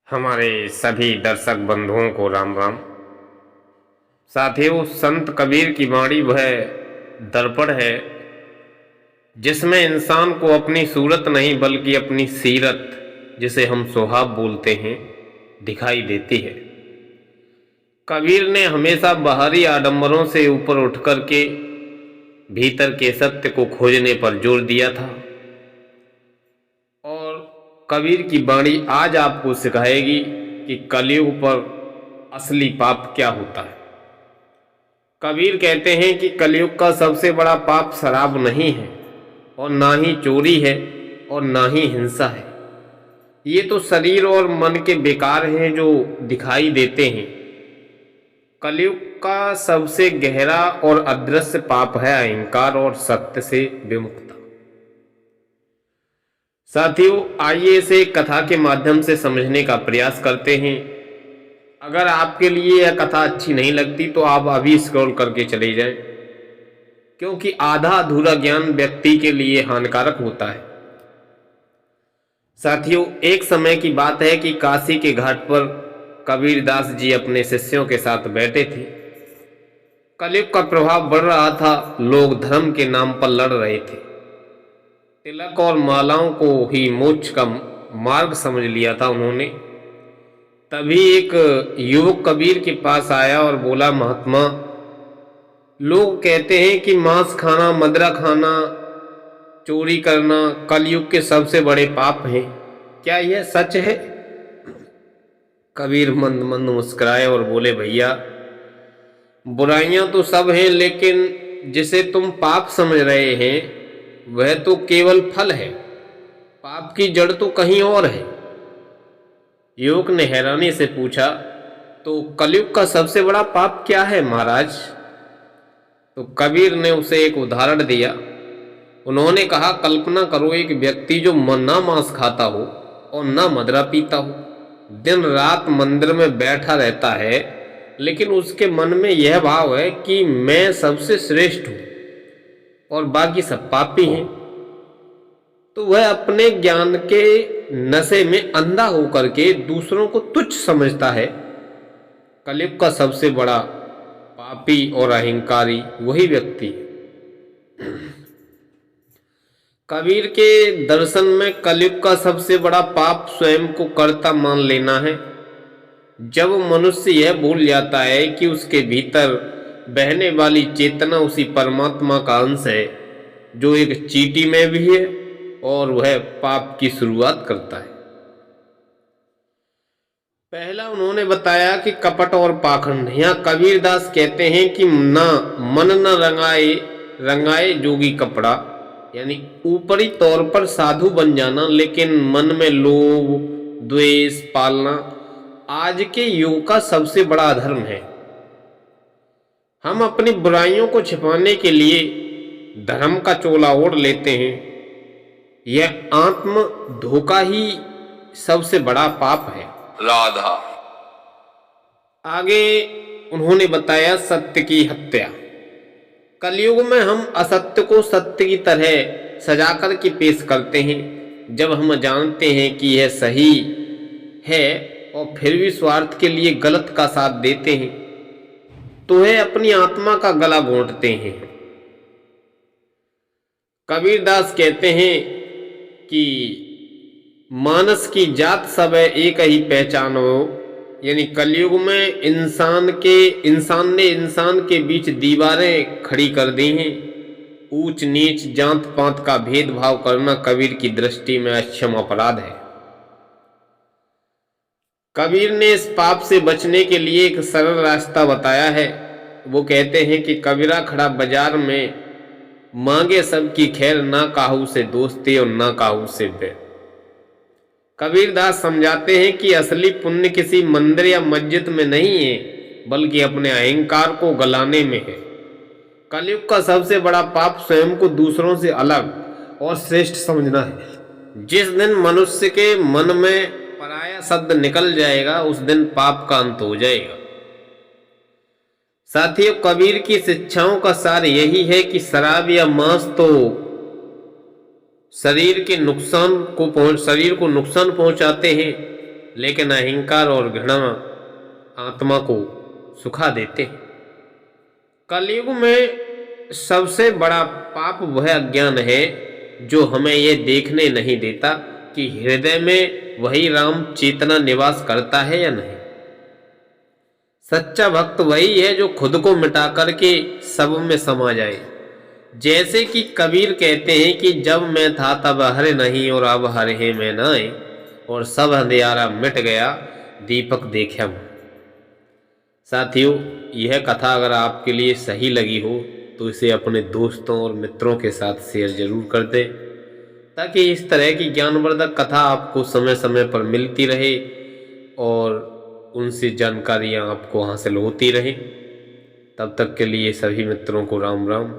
हमारे सभी दर्शक बंधुओं को राम राम। साथियों, संत कबीर की वाणी वह दर्पण है जिसमें इंसान को अपनी सूरत नहीं बल्कि अपनी सीरत, जिसे हम स्वभाव बोलते हैं, दिखाई देती है। कबीर ने हमेशा बाहरी आडंबरों से ऊपर उठकर के भीतर के सत्य को खोजने पर जोर दिया था और कबीर की वाणी आज आपको सिखाएगी कि कलयुग पर असली पाप क्या होता है। कबीर कहते हैं कि कलयुग का सबसे बड़ा पाप शराब नहीं है और ना ही चोरी है और ना ही हिंसा है। ये तो शरीर और मन के विकार हैं जो दिखाई देते हैं। कलयुग का सबसे गहरा और अदृश्य पाप है अहंकार और सत्य से विमुखता। साथियों, आइए इसे कथा के माध्यम से समझने का प्रयास करते हैं। अगर आपके लिए यह कथा अच्छी नहीं लगती तो आप अभी स्क्रॉल करके चले जाएं, क्योंकि आधा अधूरा ज्ञान व्यक्ति के लिए हानिकारक होता है। साथियों, एक समय की बात है कि काशी के घाट पर कबीरदास जी अपने शिष्यों के साथ बैठे थे। कलयुग का प्रभाव बढ़ रहा था। लोग धर्म के नाम पर लड़ रहे थे। तिलक और मालाओं को ही मोक्ष का मार्ग समझ लिया था उन्होंने। तभी एक युवक कबीर के पास आया और बोला, महात्मा, लोग कहते हैं कि मांस खाना, मदिरा खाना, चोरी करना कलयुग के सबसे बड़े पाप हैं। क्या यह सच है? कबीर मंद मंद मुस्कुराए और बोले, भैया, बुराइयां तो सब हैं, लेकिन जिसे तुम पाप समझ रहे हैं वह तो केवल फल है। पाप की जड़ तो कहीं और है। युवक ने हैरानी से पूछा, तो कलयुग का सबसे बड़ा पाप क्या है महाराज? तो कबीर ने उसे एक उदाहरण दिया। उन्होंने कहा, कल्पना करो एक व्यक्ति जो ना मांस खाता हो और ना मदिरा पीता हो, दिन रात मंदिर में बैठा रहता है, लेकिन उसके मन में यह भाव है कि मैं सबसे श्रेष्ठ हूं और बाकी सब पापी हैं। तो वह अपने ज्ञान के नशे में अंधा होकर के दूसरों को तुच्छ समझता है। कलयुग का सबसे बड़ा पापी और अहंकारी वही व्यक्ति है। कबीर के दर्शन में कलयुग का सबसे बड़ा पाप स्वयं को कर्ता मान लेना है। जब मनुष्य यह भूल जाता है कि उसके भीतर बहने वाली चेतना उसी परमात्मा का अंश है जो एक चींटी में भी है, और वह पाप की शुरुआत करता है। पहला उन्होंने बताया कि कपट और पाखंड। यहाँ कबीरदास कहते हैं कि ना मन न रंगाए रंगाए जोगी कपड़ा, यानी ऊपरी तौर पर साधु बन जाना लेकिन मन में लोभ द्वेष पालना आज के युग का सबसे बड़ा अधर्म है। हम अपनी बुराइयों को छिपाने के लिए धर्म का चोला ओढ़ लेते हैं। यह आत्म धोखा ही सबसे बड़ा पाप है। राधा। आगे उन्होंने बताया सत्य की हत्या। कलयुग में हम असत्य को सत्य की तरह सजाकर के पेश करते हैं। जब हम जानते हैं कि यह सही है और फिर भी स्वार्थ के लिए गलत का साथ देते हैं, तो वह अपनी आत्मा का गला घोंटते हैं। कबीरदास कहते हैं कि मानस की जात सब है एक ही पहचान हो, यानी कलयुग में इंसान ने इंसान के बीच दीवारें खड़ी कर दी हैं। ऊंच नीच जात पात का भेदभाव करना कबीर की दृष्टि में अक्षम अपराध है। कबीर ने इस पाप से बचने के लिए एक सरल रास्ता बताया है। वो कहते हैं कि कबीरा खड़ा बाजार में, मांगे सबकी खैर, ना काहू से दोस्ती और ना काहू से बैर। कबीरदास समझाते हैं कि असली पुण्य किसी मंदिर या मस्जिद में नहीं है, बल्कि अपने अहंकार को गलाने में है। कलयुग का सबसे बड़ा पाप स्वयं को दूसरों से अलग और श्रेष्ठ समझना है। जिस दिन मनुष्य के मन में पराया शब्द निकल जाएगा, उस दिन पाप का अंत हो जाएगा। साथियों, कबीर की शिक्षाओं का सार यही है कि शराब या मांस तो शरीर को नुकसान पहुंचाते हैं, लेकिन अहंकार और घृणा आत्मा को सुखा देते हैं। कलयुग में सबसे बड़ा पाप वह अज्ञान है जो हमें ये देखने नहीं देता कि हृदय में वही राम चेतना निवास करता है या नहीं। सच्चा भक्त वही है जो खुद को मिटा करके सब में समा जाए। जैसे कि कबीर कहते हैं कि जब मैं था तब हरे नहीं और अब हरे है मैं नाए, और सब अंधियारा मिट गया दीपक देखा मैं। साथियों, यह कथा अगर आपके लिए सही लगी हो तो इसे अपने दोस्तों और मित्रों के साथ शेयर जरूर कर दें, ताकि इस तरह की ज्ञानवर्धक कथा आपको समय समय पर मिलती रहे और उनसे जानकारियाँ आपको हासिल होती रहें। तब तक के लिए सभी मित्रों को राम राम।